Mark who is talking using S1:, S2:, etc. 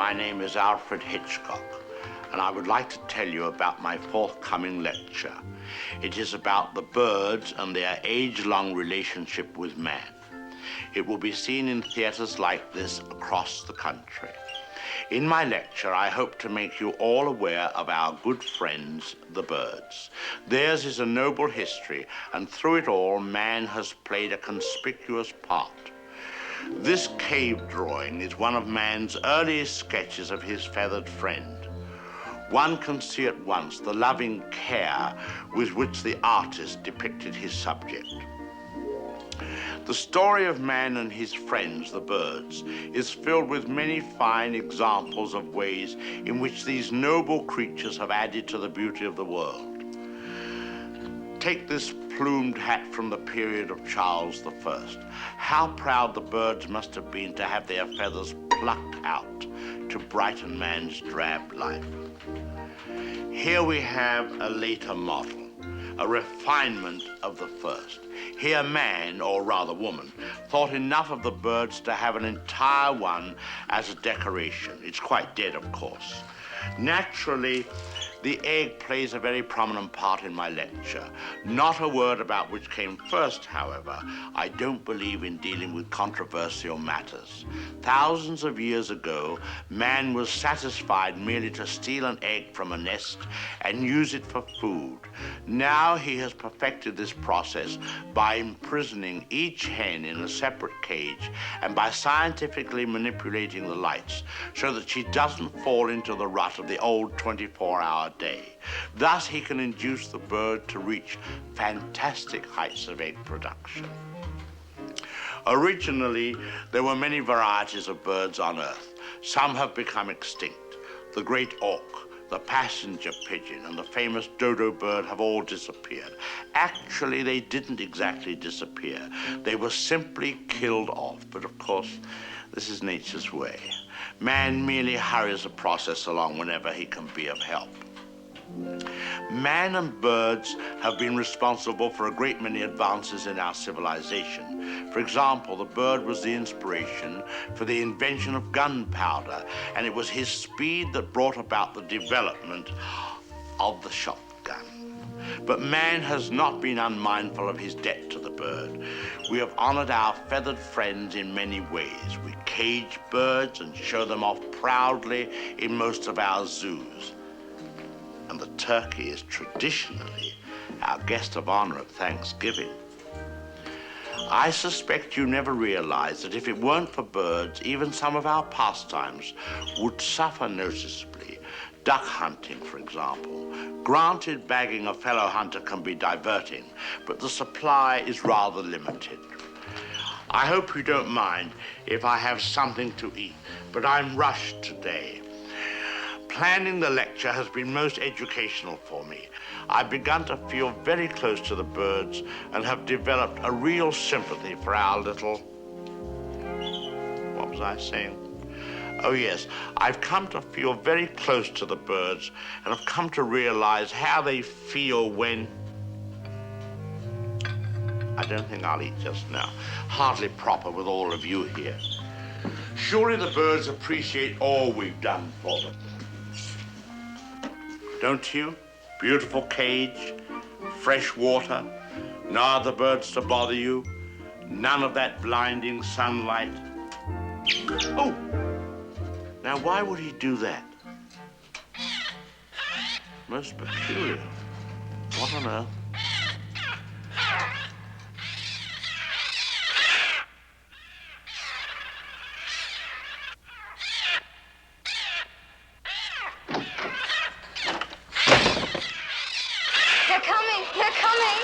S1: my name is Alfred Hitchcock, and I would like to tell you about my forthcoming lecture. It is about the birds and their age-long relationship with man. It will be seen in theaters like this across the country. In my lecture, I hope to make you all aware of our good friends, the birds. Theirs is a noble history, and through it all, man has played a conspicuous part. This cave drawing is one of man's earliest sketches of his feathered friend. One can see at once the loving care with which the artist depicted his subject. The story of man and his friends, the birds, is filled with many fine examples of ways in which these noble creatures have added to the beauty of the world. Take this plumed hat from the period of Charles I. How proud the birds must have been to have their feathers plucked out to brighten man's drab life. Here we have a later model, a refinement of the first. Here man, or rather woman, thought enough of the birds to have an entire one as a decoration. It's quite dead, of course. Naturally, the egg plays a very prominent part in my lecture. Not a word about which came first, however. I don't believe in dealing with controversial matters. Thousands of years ago, man was satisfied merely to steal an egg from a nest and use it for food. Now he has perfected this process by imprisoning each hen in a separate cage and by scientifically manipulating the lights so that she doesn't fall into the rut of the old 24-hour day. Thus, he can induce the bird to reach fantastic heights of egg production. Originally, there were many varieties of birds on Earth. Some have become extinct. The great auk, the passenger pigeon, and the famous dodo bird have all disappeared. Actually, they didn't exactly disappear. They were simply killed off, but of course, this is nature's way. Man merely hurries the process along whenever he can be of help. Man and birds have been responsible for a great many advances in our civilization. For example, the bird was the inspiration for the invention of gunpowder, and it was his speed that brought about the development of the shotgun. But man has not been unmindful of his debt to the bird. We have honored our feathered friends in many ways. We cage birds and show them off proudly in most of our zoos. And the turkey is traditionally our guest of honor at Thanksgiving. I suspect you never realized that if it weren't for birds, even some of our pastimes would suffer noticeably. Duck hunting, for example. Granted, bagging a fellow hunter can be diverting, but the supply is rather limited. I hope you don't mind if I have something to eat, but I'm rushed today. Planning the lecture has been most educational for me. I've begun to feel very close to the birds and have developed a real sympathy for our little... What was I saying? Oh yes, I've come to feel very close to the birds and have come to realize how they feel when... I don't think I'll eat just now. Hardly proper with all of you here. Surely the birds appreciate all we've done for them. Don't you? Beautiful cage, fresh water, no other birds to bother you, none of that blinding sunlight. Oh! Now, why would he do that? Most peculiar. What on earth?
S2: They're coming! They're coming!